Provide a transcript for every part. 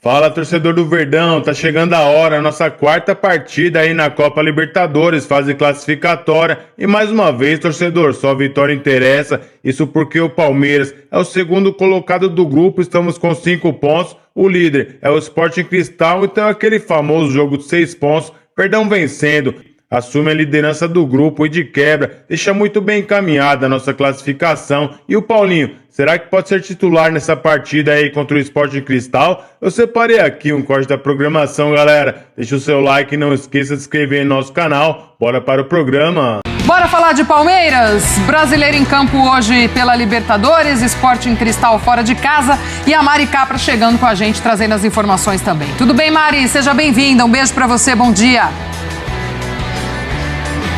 Fala, torcedor do Verdão, tá chegando a hora, nossa quarta partida aí na Copa Libertadores, fase classificatória, e mais uma vez, torcedor, só a vitória interessa, isso porque o Palmeiras é o segundo colocado do grupo, estamos com 5 pontos, o líder é o Sporting Cristal, então é aquele famoso jogo de 6 pontos, Verdão vencendo, assume a liderança do grupo e de quebra, deixa muito bem encaminhada a nossa classificação. E o Paulinho, será que pode ser titular nessa partida aí contra o Sporting Cristal? Eu separei aqui um corte da programação, galera. Deixa o seu like e não esqueça de se inscrever no nosso canal. Bora para o programa. Bora falar de Palmeiras? Brasileiro em campo hoje pela Libertadores, Sporting Cristal fora de casa e a Mari Capra chegando com a gente, trazendo as informações também. Tudo bem, Mari? Seja bem-vinda. Um beijo para você, bom dia.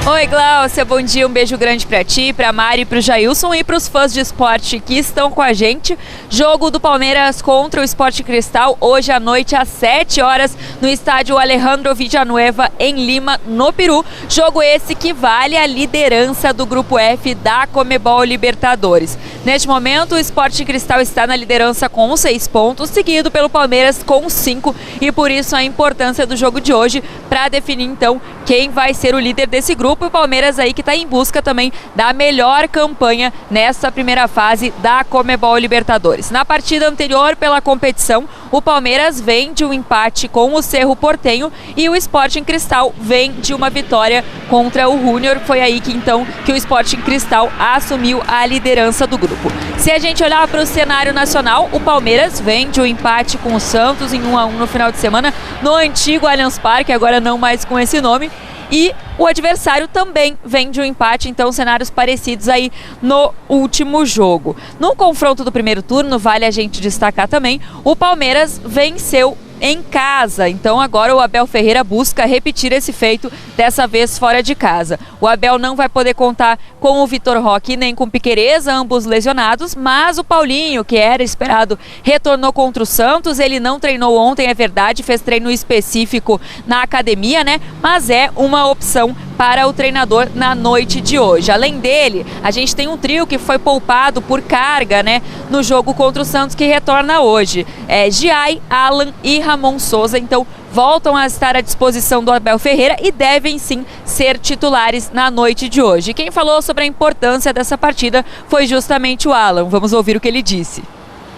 Oi, Glaucia, bom dia, um beijo grande pra ti, pra Mari, pro Jailson e pros fãs de esporte que estão com a gente. Jogo do Palmeiras contra o Sporting Cristal hoje à noite às 7 horas no estádio Alejandro Villanueva em Lima, no Peru. Jogo esse que vale a liderança do Grupo F da Conmebol Libertadores. Neste momento, o Sporting Cristal está na liderança com 6 pontos, seguido pelo Palmeiras com 5, e por isso a importância do jogo de hoje para definir então quem vai ser o líder desse grupo. E o Palmeiras aí que está em busca também da melhor campanha nessa primeira fase da Conmebol Libertadores. Na partida anterior pela competição, o Palmeiras vem de um empate com o Cerro Porteño e o Sporting Cristal vem de uma vitória contra o Junior. Foi aí que então que o Sporting Cristal assumiu a liderança do grupo. Se a gente olhar para o cenário nacional, o Palmeiras vem de um empate com o Santos em 1-1 no final de semana no antigo Allianz Parque, agora não mais com esse nome. E o adversário também vem de um empate, então cenários parecidos aí no último jogo. No confronto do primeiro turno, vale a gente destacar também, o Palmeiras venceu em casa, então agora o Abel Ferreira busca repetir esse feito, dessa vez fora de casa. O Abel não vai poder contar com o Vitor Roque nem com o Piquerez, ambos lesionados, mas o Paulinho, que era esperado, retornou contra o Santos. Ele não treinou ontem, é verdade, fez treino específico na academia, né? Mas é uma opção para o treinador na noite de hoje. Além dele, a gente tem um trio que foi poupado por carga, né, no jogo contra o Santos, que retorna hoje. Giai, Alan e Ramon Souza, então voltam a estar à disposição do Abel Ferreira e devem sim ser titulares na noite de hoje. Quem falou sobre a importância dessa partida foi justamente o Alan. Vamos ouvir o que ele disse.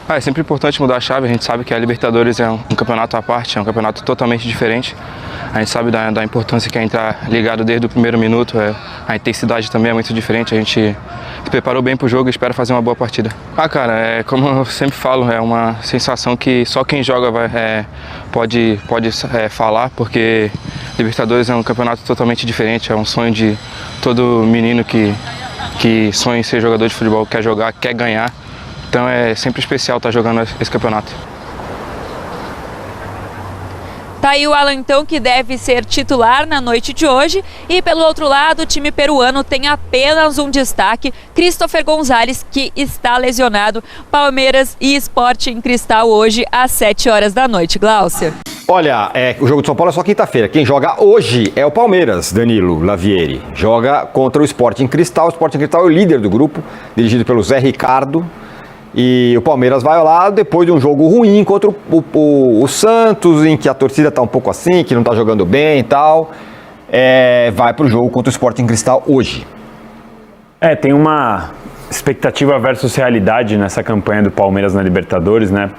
É sempre importante mudar a chave. A gente sabe que a Libertadores é um campeonato à parte, é um campeonato totalmente diferente. A gente sabe da importância que é entrar ligado desde o primeiro minuto. A intensidade também é muito diferente. A gente se preparou bem para o jogo e espera fazer uma boa partida. Cara, como eu sempre falo, é uma sensação que só quem joga pode falar, porque Libertadores é um campeonato totalmente diferente. É um sonho de todo menino que sonha em ser jogador de futebol, quer jogar, quer ganhar. Então é sempre especial estar jogando esse campeonato. Tá aí o Alan, então, que deve ser titular na noite de hoje. E pelo outro lado, o time peruano tem apenas um destaque, Christopher Gonzalez, que está lesionado. Palmeiras e Sporting Cristal hoje às 7 horas da noite. Glaucia. Olha, o jogo de São Paulo é só quinta-feira. Quem joga hoje é o Palmeiras, Danilo Lavieri. Joga contra o Sporting Cristal. O Sporting Cristal é o líder do grupo, dirigido pelo Zé Ricardo. E o Palmeiras vai lá depois de um jogo ruim contra o Santos, em que a torcida está um pouco assim, que não está jogando bem e tal. Vai para o jogo contra o Sporting Cristal hoje. Tem uma expectativa versus realidade nessa campanha do Palmeiras na Libertadores, né?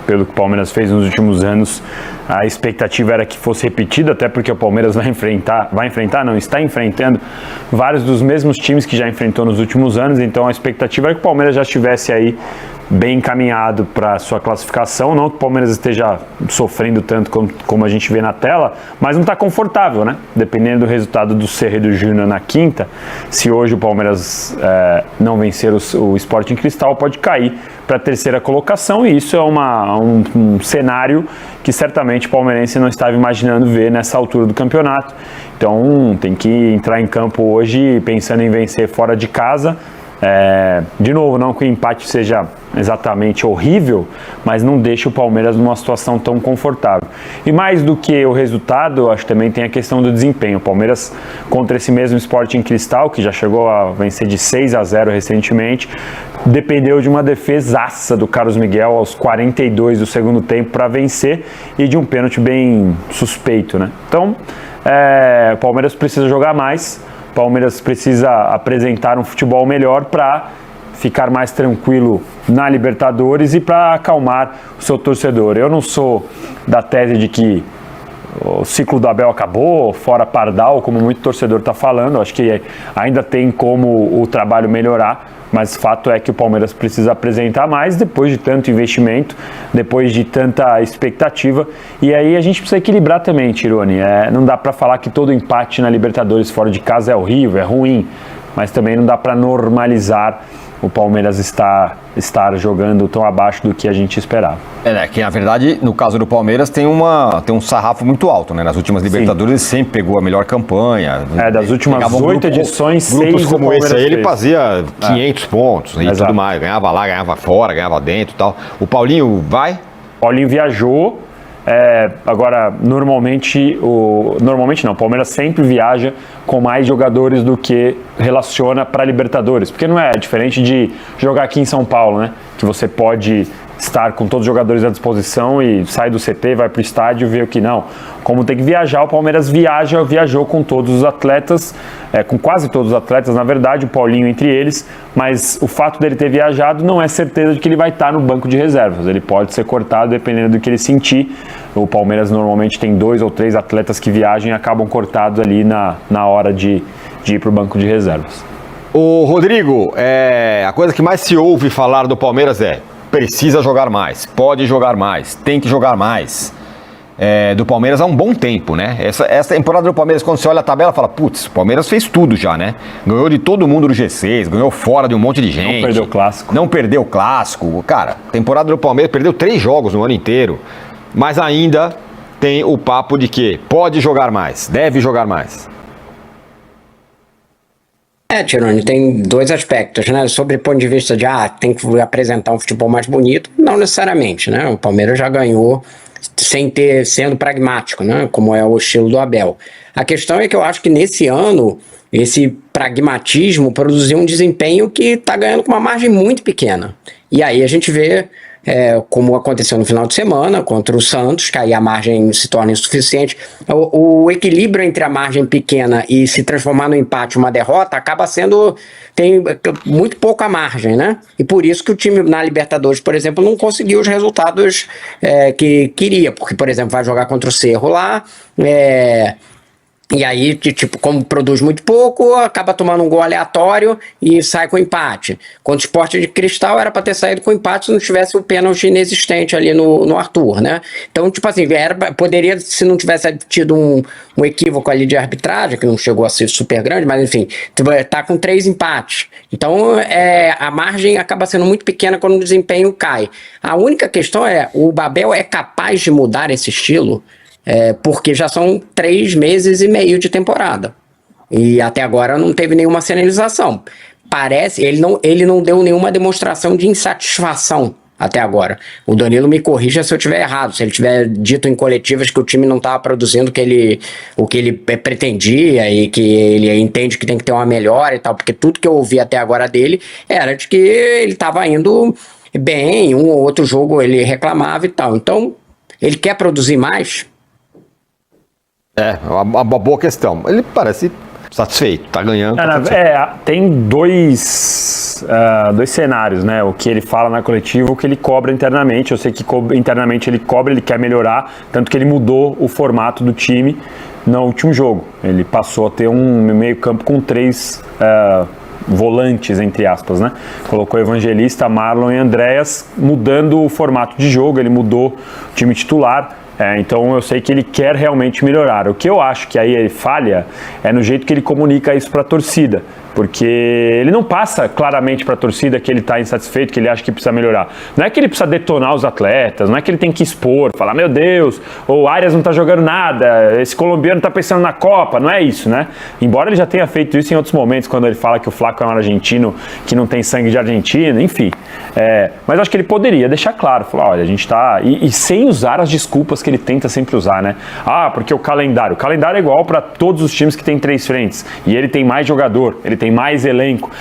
Pelo que o Palmeiras fez nos últimos anos, a expectativa era que fosse repetida, até porque o Palmeiras está enfrentando vários dos mesmos times que já enfrentou nos últimos anos, então a expectativa é que o Palmeiras já estivesse aí bem encaminhado para a sua classificação, não que o Palmeiras esteja sofrendo tanto como a gente vê na tela, mas não está confortável, né? Dependendo do resultado do Cerro e do Júnior na quinta, se hoje o Palmeiras não vencer o Sporting Cristal, pode cair para a terceira colocação, e isso é um cenário que certamente o palmeirense não estava imaginando ver nessa altura do campeonato. Então tem que entrar em campo hoje pensando em vencer fora de casa. De novo, não que o empate seja exatamente horrível, mas não deixa o Palmeiras numa situação tão confortável. E mais do que o resultado, eu acho que também tem a questão do desempenho. O Palmeiras contra esse mesmo Sporting Cristal, que já chegou a vencer de 6-0 recentemente, dependeu de uma defesaça do Carlos Miguel aos 42 do segundo tempo para vencer e de um pênalti bem suspeito, né? Então, o Palmeiras precisa jogar mais, o Palmeiras precisa apresentar um futebol melhor para ficar mais tranquilo na Libertadores e para acalmar o seu torcedor. Eu não sou da tese de que o ciclo do Abel acabou, fora Pardal, como muito torcedor está falando. Acho que ainda tem como o trabalho melhorar, mas o fato é que o Palmeiras precisa apresentar mais depois de tanto investimento, depois de tanta expectativa. E aí a gente precisa equilibrar também, Tironi. Não dá para falar que todo empate na Libertadores fora de casa é horrível, é ruim, mas também não dá para normalizar o Palmeiras estar jogando tão abaixo do que a gente esperava. Que na verdade, no caso do Palmeiras, tem um sarrafo muito alto, né? Nas últimas Libertadores ele sempre pegou a melhor campanha. Das últimas 8 edições, grupos 6 como esse aí, ele fazia 500 pontos e tudo mais. Ganhava lá, ganhava fora, ganhava dentro e tal. O Paulinho vai? O Paulinho viajou. Agora, normalmente não, o Palmeiras sempre viaja com mais jogadores do que relaciona para Libertadores, porque não é diferente de jogar aqui em São Paulo, né? Que você pode estar com todos os jogadores à disposição e sai do CT, vai para o estádio e vê o que não. Como tem que viajar, o Palmeiras viajou com todos os atletas, com quase todos os atletas, na verdade, o Paulinho entre eles, mas o fato dele ter viajado não é certeza de que ele vai estar no banco de reservas, ele pode ser cortado dependendo do que ele sentir. O Palmeiras normalmente tem 2 ou 3 atletas que viajam e acabam cortados ali na hora de ir para o banco de reservas. Ô Rodrigo, a coisa que mais se ouve falar do Palmeiras precisa jogar mais, pode jogar mais, tem que jogar mais. Do Palmeiras há um bom tempo, né? Essa temporada do Palmeiras, quando você olha a tabela, fala, putz, o Palmeiras fez tudo já, né? Ganhou de todo mundo do G6, ganhou fora de um monte de gente. Não perdeu o clássico. Cara, temporada do Palmeiras perdeu 3 jogos no ano inteiro, mas ainda tem o papo de que pode jogar mais, deve jogar mais. Tironi, tem 2 aspectos, né? Sobre o ponto de vista de, tem que apresentar um futebol mais bonito, não necessariamente, né? O Palmeiras já ganhou sendo pragmático, né? Como é o estilo do Abel. A questão é que eu acho que nesse ano, esse pragmatismo produziu um desempenho que está ganhando com uma margem muito pequena. E aí a gente vê como aconteceu no final de semana contra o Santos, que aí a margem se torna insuficiente. O equilíbrio entre a margem pequena e se transformar no empate uma derrota acaba tem muito pouca margem, né? E por isso que o time na Libertadores, por exemplo, não conseguiu os resultados que queria, porque, por exemplo, vai jogar contra o Cerro lá, e aí, tipo, como produz muito pouco, acaba tomando um gol aleatório e sai com empate. Contra o Sport de Cristal era para ter saído com empate se não tivesse o pênalti inexistente ali no Arthur, né? Então, tipo assim, poderia, se não tivesse tido um equívoco ali de arbitragem, que não chegou a ser super grande, mas enfim, tá com 3 empates. Então, a margem acaba sendo muito pequena quando o desempenho cai. A única questão o Abel é capaz de mudar esse estilo? Porque já são 3 meses e meio de temporada. E até agora não teve nenhuma sinalização. Ele não deu nenhuma demonstração de insatisfação até agora. O Danilo me corrija se eu estiver errado, se ele tiver dito em coletivas que o time não estava produzindo o que ele pretendia e que ele entende que tem que ter uma melhora e tal, porque tudo que eu ouvi até agora dele era de que ele estava indo bem, um ou outro jogo ele reclamava e tal. Então, ele quer produzir mais? Uma boa questão. Ele parece satisfeito, tá ganhando. Tem dois cenários, né? O que ele fala na coletiva, o que ele cobra internamente. Eu sei que internamente ele quer melhorar, tanto que ele mudou o formato do time no último jogo. Ele passou a ter um meio campo com 3 volantes, entre aspas, né? Colocou Evangelista, Marlon e Andréas, mudando o formato de jogo, ele mudou o time titular. Então eu sei que ele quer realmente melhorar. O que eu acho que aí ele falha é no jeito que ele comunica isso para a torcida, porque ele não passa claramente para a torcida que ele está insatisfeito, que ele acha que precisa melhorar. Não é que ele precisa detonar os atletas, não é que ele tem que expor, falar, meu Deus, o Arias não está jogando nada, esse colombiano está pensando na Copa, não é isso, né? Embora ele já tenha feito isso em outros momentos, quando ele fala que o Flaco é um argentino que não tem sangue de argentino, enfim. Mas acho que ele poderia deixar claro, falar, olha, a gente está... E sem usar as desculpas que ele tenta sempre usar, né? Porque o calendário é igual para todos os times que tem 3 frentes, e ele tem mais jogador, ele tem mais elenco.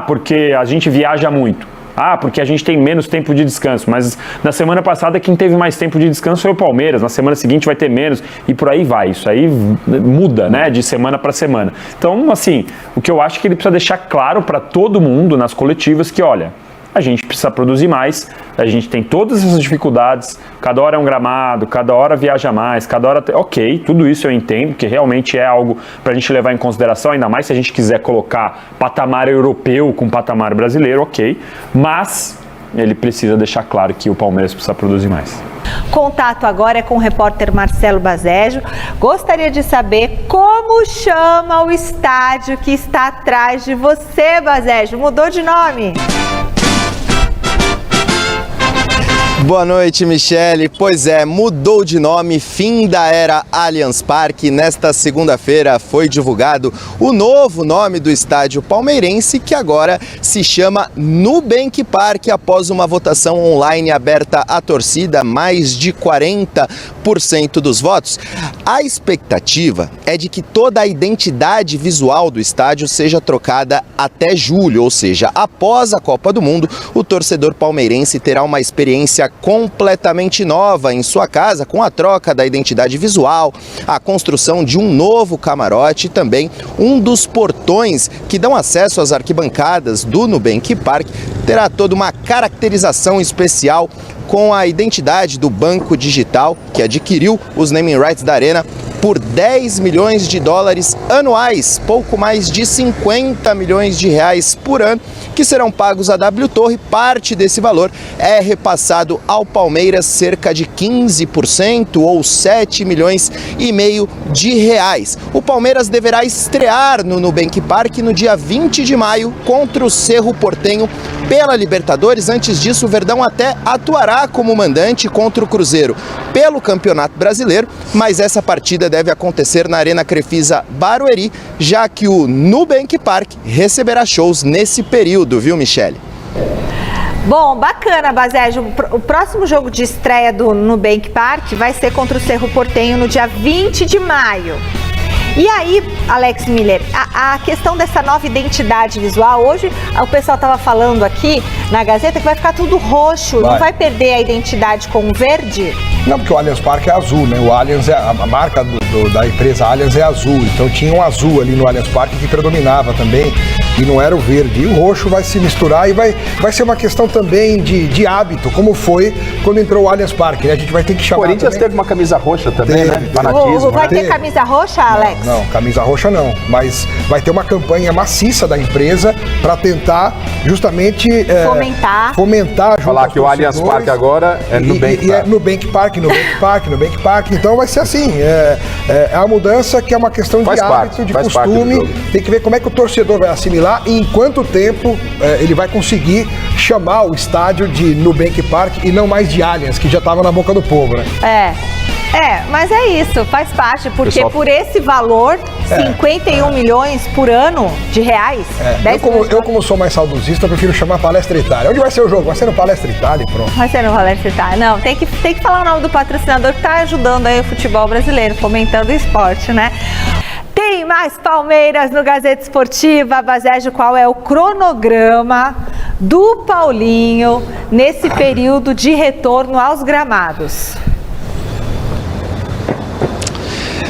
Porque a gente viaja muito. Ah, porque a gente tem menos tempo de descanso, mas na semana passada quem teve mais tempo de descanso foi o Palmeiras, na semana seguinte vai ter menos e por aí vai. Isso aí muda, né, de semana para semana. Então, assim, o que eu acho é que ele precisa deixar claro para todo mundo nas coletivas que, olha, a gente precisa produzir mais, a gente tem todas essas dificuldades, cada hora é um gramado, cada hora viaja mais, cada hora... Ok, tudo isso eu entendo, que realmente é algo para a gente levar em consideração, ainda mais se a gente quiser colocar patamar europeu com patamar brasileiro, ok, mas ele precisa deixar claro que o Palmeiras precisa produzir mais. Contato agora é com o repórter Marcelo Bazejo. Gostaria de saber como chama o estádio que está atrás de você, Bazejo. Mudou de nome? Boa noite, Michele. Pois é, mudou de nome, fim da era Allianz Parque. Nesta segunda-feira foi divulgado o novo nome do estádio palmeirense, que agora se chama Nubank Park, após uma votação online aberta à torcida, mais de 40% dos votos. A expectativa é de que toda a identidade visual do estádio seja trocada até julho, ou seja, após a Copa do Mundo, o torcedor palmeirense terá uma experiência completamente nova em sua casa, com a troca da identidade visual, a construção de um novo camarote e também um dos portões que dão acesso às arquibancadas do Nubank Park terá toda uma caracterização especial com a identidade do banco digital que adquiriu os naming rights da arena por 10 milhões de dólares anuais, pouco mais de 50 milhões de reais por ano, que serão pagos à W Torre. Parte desse valor é repassado ao Palmeiras, cerca de 15% ou 7 milhões e meio de reais. O Palmeiras deverá estrear no Nubank Park no dia 20 de maio contra o Cerro Porteño pela Libertadores. Antes disso, o Verdão até atuará como mandante contra o Cruzeiro pelo Campeonato Brasileiro, mas essa partida deve acontecer na Arena Crefisa Barueri, já que o Nubank Park receberá shows nesse período, viu, Michele? Bom, bacana, Bazejo. O próximo jogo de estreia do Nubank Park vai ser contra o Cerro Porteño no dia 20 de maio. E aí, Alex Miller, a questão dessa nova identidade visual, hoje o pessoal estava falando aqui na Gazeta que vai ficar tudo roxo, não vai perder a identidade com o verde? Não, porque o Allianz Parque é azul, né? O Allianz, a marca da empresa Allianz é azul, então tinha um azul ali no Allianz Parque que predominava também, e não era o verde. E o roxo vai se misturar e vai ser uma questão também de hábito, como foi quando entrou o Allianz Parque, né? A gente vai ter que chamar. O Corinthians teve uma camisa roxa também, né? Fanatismo. Vai ter camisa roxa, Alex? Não, camisa roxa não, mas vai ter uma campanha maciça da empresa para tentar justamente fomentar falar que o Allianz Parque agora é Nubank Park. É Nubank Park, então vai ser assim, é a mudança que é uma questão de hábito, de costume, tem que ver como é que o torcedor vai assimilar e em quanto tempo ele vai conseguir chamar o estádio de Nubank Park e não mais de Allianz, que já estava na boca do povo, né? Mas é isso, faz parte, porque por esse valor, 51 milhões por ano de reais, eu como sou mais saudosista, prefiro chamar Palestra Itália. Onde vai ser o jogo? Vai ser no Palestra Itália e pronto. Vai ser no Palestra Itália. Não, tem que falar o nome do patrocinador que está ajudando aí o futebol brasileiro, fomentando o esporte, né? Tem mais Palmeiras no Gazeta Esportiva. Bazejo, qual é o cronograma do Paulinho nesse período de retorno aos gramados?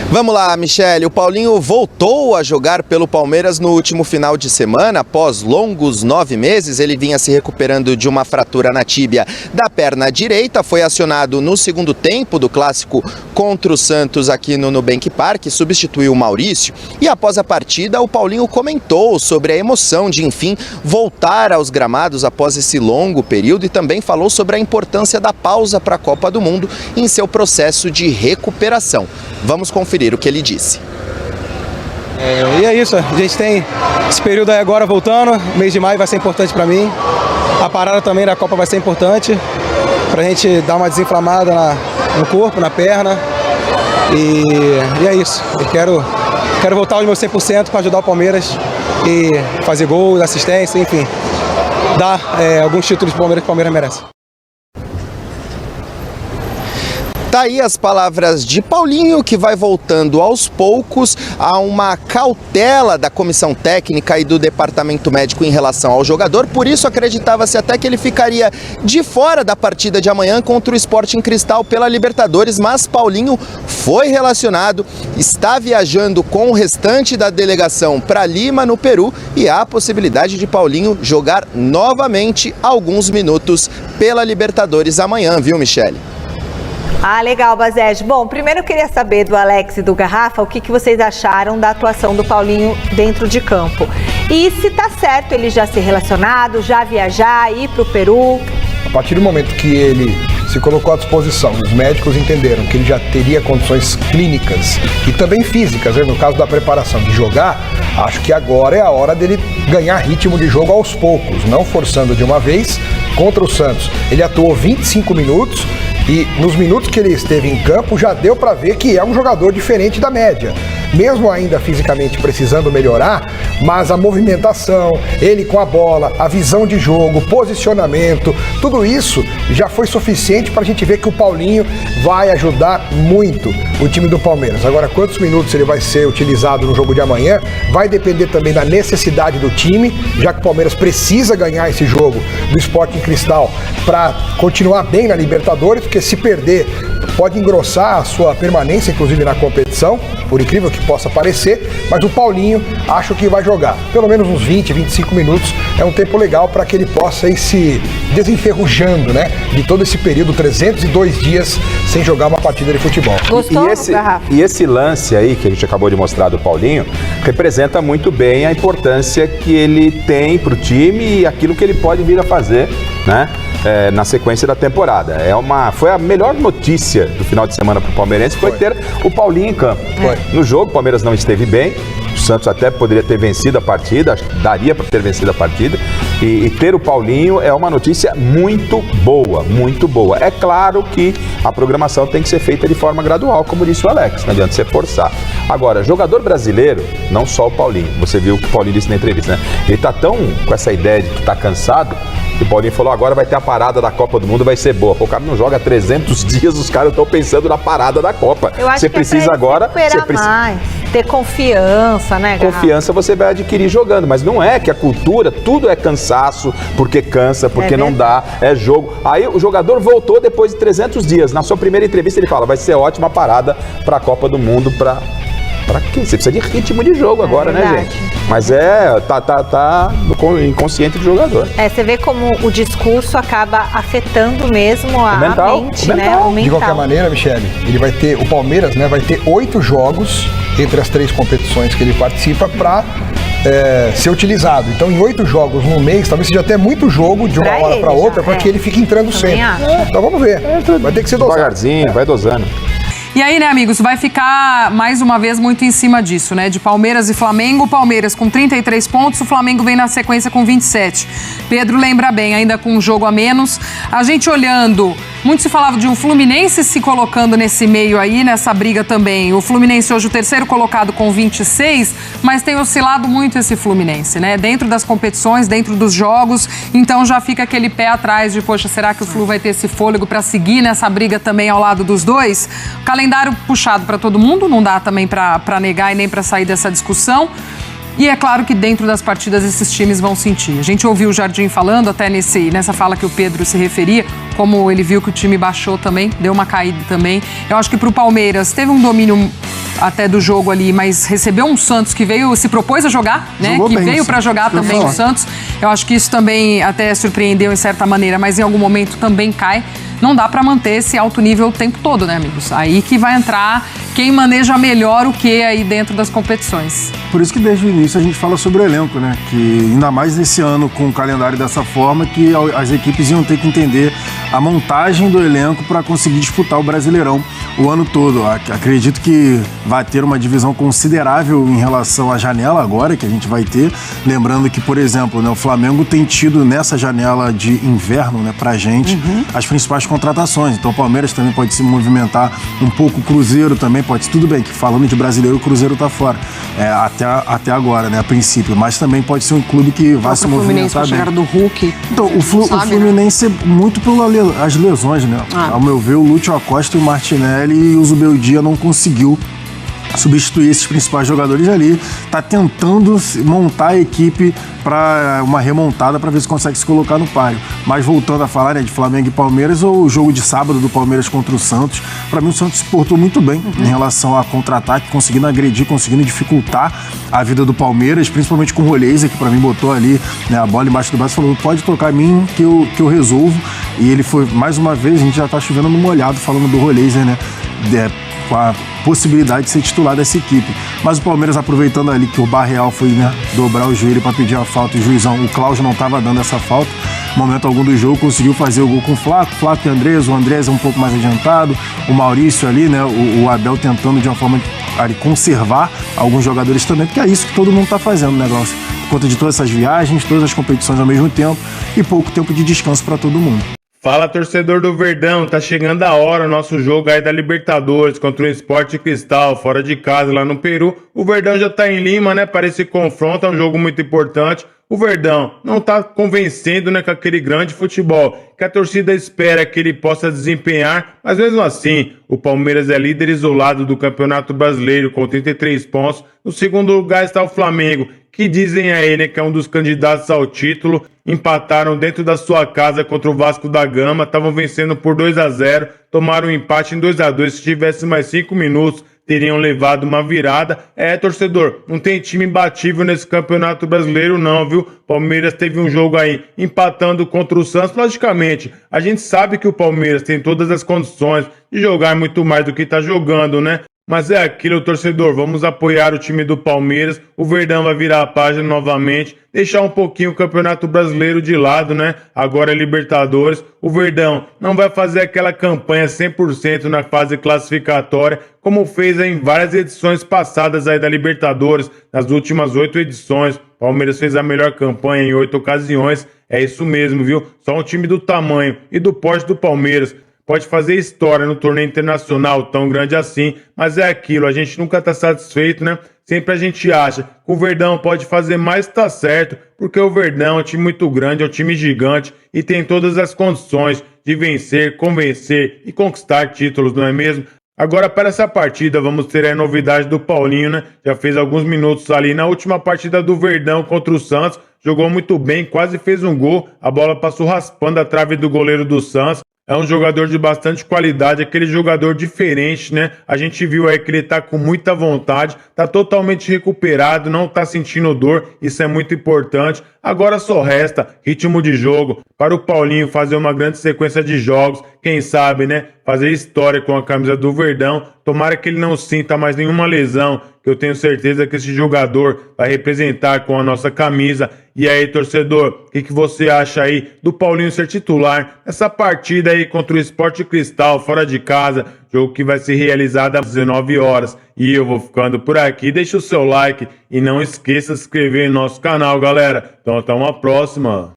Vamos lá, Michele. O Paulinho voltou a jogar pelo Palmeiras no último final de semana. Após longos 9 meses, ele vinha se recuperando de uma fratura na tíbia da perna direita. Foi acionado no segundo tempo do clássico contra o Santos aqui no Nubank Park, substituiu o Maurício. E após a partida, o Paulinho comentou sobre a emoção de, enfim, voltar aos gramados após esse longo período e também falou sobre a importância da pausa para a Copa do Mundo em seu processo de recuperação. Vamos conferir o que ele disse. E é isso, a gente tem esse período aí agora voltando, mês de maio vai ser importante para mim, a parada também da Copa vai ser importante, pra gente dar uma desinflamada no corpo, na perna, e é isso, eu quero voltar aos meus 100% para ajudar o Palmeiras e fazer gol, assistência, enfim, dar alguns títulos pro Palmeiras que o Palmeiras merece. Tá aí as palavras de Paulinho, que vai voltando aos poucos. Há uma cautela da comissão técnica e do departamento médico em relação ao jogador, por isso acreditava-se até que ele ficaria de fora da partida de amanhã contra o Sporting Cristal pela Libertadores, mas Paulinho foi relacionado, está viajando com o restante da delegação para Lima, no Peru, e há a possibilidade de Paulinho jogar novamente alguns minutos pela Libertadores amanhã, viu, Michele? Ah, legal, Bazege. Bom, primeiro eu queria saber do Alex e do Garrafa o que vocês acharam da atuação do Paulinho dentro de campo. E se tá certo ele já ser relacionado, já viajar, ir pro Peru. A partir do momento que ele se colocou à disposição, os médicos entenderam que ele já teria condições clínicas e também físicas, né, no caso da preparação de jogar, acho que agora é a hora dele ganhar ritmo de jogo aos poucos, não forçando de uma vez. Contra o Santos, ele atuou 25 minutos e nos minutos que ele esteve em campo já deu para ver que é um jogador diferente da média. Mesmo ainda fisicamente precisando melhorar, mas a movimentação, ele com a bola, a visão de jogo, posicionamento, tudo isso já foi suficiente para a gente ver que o Paulinho vai ajudar muito o time do Palmeiras. Agora, quantos minutos ele vai ser utilizado no jogo de amanhã vai depender também da necessidade do time, já que o Palmeiras precisa ganhar esse jogo do Sporting Cristal para continuar bem na Libertadores, porque se perder pode engrossar a sua permanência, inclusive na competição, por incrível que possa parecer, mas o Paulinho acho que vai jogar pelo menos uns 20, 25 minutos, é um tempo legal para que ele possa ir se desenferrujando, né, de todo esse período, 302 dias sem jogar uma partida de futebol. Gostou, e esse lance aí que a gente acabou de mostrar do Paulinho representa muito bem a importância que ele tem para o time e aquilo que ele pode vir a fazer, né? Na sequência da temporada. Foi a melhor notícia do final de semana para o palmeirense, foi ter o Paulinho em campo. No jogo, o Palmeiras não esteve bem, o Santos até poderia ter vencido a partida, acho que daria para ter vencido a partida, e ter o Paulinho é uma notícia muito boa, muito boa. É claro que a programação tem que ser feita de forma gradual, como disse o Alex, não adianta você forçar. Agora, jogador brasileiro, não só o Paulinho, você viu o que o Paulinho disse na entrevista, né? Ele tá tão com essa ideia de que tá cansado, que o Paulinho falou, agora vai ter a parada da Copa do Mundo, vai ser boa. Pô, o cara não joga 300 dias, os caras estão pensando na parada da Copa. Eu acho você que precisa agora... Você precisa mais, ter confiança, né, Garrafa? Confiança você vai adquirir jogando, mas não é que a cultura, tudo é cansaço, porque cansa, porque não dá, é jogo. Aí o jogador voltou depois de 300 dias. Na sua primeira entrevista ele fala, vai ser ótima parada para a Copa do Mundo, para quê? Você precisa de ritmo de jogo agora, né, gente? Mas tá no inconsciente do jogador. Você vê como o discurso acaba afetando mesmo a mente, né? O mental. De qualquer maneira, Michele, o Palmeiras, né, vai ter 8 jogos entre as 3 competições que ele participa para ser utilizado. Então, em 8 jogos no mês, talvez seja até muito jogo de uma hora para outra, para que ele fique entrando sempre. Então, vamos ver. Vai ter que ser dosado. Devagarzinho, vai dosando. E aí, né, amigos, vai ficar mais uma vez muito em cima disso, né? De Palmeiras e Flamengo. Palmeiras com 33 pontos, o Flamengo vem na sequência com 27. Pedro lembra bem, ainda com um jogo a menos. A gente olhando, muito se falava de um Fluminense se colocando nesse meio aí, nessa briga também. O Fluminense hoje o terceiro colocado com 26, mas tem oscilado muito esse Fluminense, né? Dentro das competições, dentro dos jogos. Então já fica aquele pé atrás de, poxa, será que o Flu vai ter esse fôlego para seguir nessa briga também ao lado dos dois? Calendário puxado para todo mundo, não dá também para negar e nem para sair dessa discussão. E é claro que dentro das partidas esses times vão sentir. A gente ouviu o Jardim falando, até nessa fala que o Pedro se referia, como ele viu que o time baixou também, deu uma caída também. Eu acho que para o Palmeiras teve um domínio até do jogo ali, mas recebeu um Santos que se propôs a jogar, né? Jogou que veio para jogar também o Santos. Eu acho que isso também até surpreendeu em certa maneira, mas em algum momento também cai. Não dá para manter esse alto nível o tempo todo, né, amigos? Aí que vai entrar quem maneja melhor o que aí dentro das competições. Por isso que desde o início a gente fala sobre o elenco, né? Que ainda mais nesse ano com o calendário dessa forma, que as equipes iam ter que entender a montagem do elenco para conseguir disputar o Brasileirão o ano todo. Acredito que vai ter uma divisão considerável em relação à janela agora, que a gente vai ter. Lembrando que, por exemplo, né, o Flamengo tem tido nessa janela de inverno, né, pra gente, as principais contratações. Então o Palmeiras também pode se movimentar um pouco, o Cruzeiro também pode. Tudo bem que falando de brasileiro, o Cruzeiro tá fora. Até agora, né, a princípio. Mas também pode ser um clube que vai se movimentar bem. Chegada do Hulk. Então, o Fluminense, muito pelas lesões, né? Ao meu ver, o Lúcio Acosta e o Martinelli e o Zubeldia não conseguiu substituir esses principais jogadores ali. Tá tentando montar a equipe para uma remontada para ver se consegue se colocar no páreo. Mas voltando a falar, né, de Flamengo e Palmeiras, o jogo de sábado do Palmeiras contra o Santos, para mim o Santos se portou muito bem em relação a contra-ataque, conseguindo agredir, conseguindo dificultar a vida do Palmeiras, principalmente com o Roleza, que para mim botou ali, né, a bola embaixo do braço e falou: pode tocar em mim que eu resolvo. E ele foi, mais uma vez, a gente já tá chovendo no molhado falando do Roleza, né, com a possibilidade de ser titular dessa equipe. Mas o Palmeiras, aproveitando ali que o Barreal foi, né, dobrar o joelho para pedir a falta, e o juizão, o Cláudio, não estava dando essa falta, momento algum do jogo, conseguiu fazer o gol com o Flaco e Andrés, o Andrés é um pouco mais adiantado, o Maurício ali, né, o Abel tentando de uma forma ali conservar alguns jogadores também, porque é isso que todo mundo está fazendo, o negócio, por conta de todas essas viagens, todas as competições ao mesmo tempo e pouco tempo de descanso para todo mundo. Fala, torcedor do Verdão, tá chegando a hora o nosso jogo aí da Libertadores contra o Sport Cristal, fora de casa, lá no Peru. O Verdão já tá em Lima, né, para esse confronto, é um jogo muito importante. O Verdão não tá convencendo, né, com aquele grande futebol que a torcida espera que ele possa desempenhar, mas mesmo assim, o Palmeiras é líder isolado do Campeonato Brasileiro com 33 pontos. No segundo lugar está o Flamengo, que dizem aí, né, que é um dos candidatos ao título. Empataram dentro da sua casa contra o Vasco da Gama, estavam vencendo por 2-0, tomaram um empate em 2-2, se tivesse mais 5 minutos, teriam levado uma virada. Torcedor, não tem time imbatível nesse Campeonato Brasileiro não, viu? Palmeiras teve um jogo aí empatando contra o Santos. Logicamente, a gente sabe que o Palmeiras tem todas as condições de jogar muito mais do que está jogando, né? Mas é aquilo, torcedor, vamos apoiar o time do Palmeiras, o Verdão vai virar a página novamente, deixar um pouquinho o Campeonato Brasileiro de lado, né? Agora é Libertadores, o Verdão não vai fazer aquela campanha 100% na fase classificatória, como fez em várias edições passadas aí da Libertadores, nas últimas 8 edições, Palmeiras fez a melhor campanha em 8 ocasiões, é isso mesmo, viu? Só um time do tamanho e do porte do Palmeiras pode fazer história no torneio internacional tão grande assim, mas é aquilo, a gente nunca tá satisfeito, né? Sempre a gente acha que o Verdão pode fazer mais, tá certo, porque o Verdão é um time muito grande, é um time gigante e tem todas as condições de vencer, convencer e conquistar títulos, não é mesmo? Agora, para essa partida, vamos ter a novidade do Paulinho, né? Já fez alguns minutos ali na última partida do Verdão contra o Santos, jogou muito bem, quase fez um gol, a bola passou raspando a trave do goleiro do Santos. É um jogador de bastante qualidade, aquele jogador diferente, né? A gente viu aí que ele tá com muita vontade, tá totalmente recuperado, não tá sentindo dor, isso é muito importante. Agora só resta ritmo de jogo para o Paulinho fazer uma grande sequência de jogos, quem sabe, né? Fazer história com a camisa do Verdão. Tomara que ele não sinta mais nenhuma lesão, que eu tenho certeza que esse jogador vai representar com a nossa camisa. E aí, torcedor, o que você acha aí do Paulinho ser titular nessa partida aí contra o Sport Cristal, fora de casa, jogo que vai ser realizado às 19 horas. E eu vou ficando por aqui, deixa o seu like e não esqueça de se inscrever no nosso canal, galera. Então até uma próxima.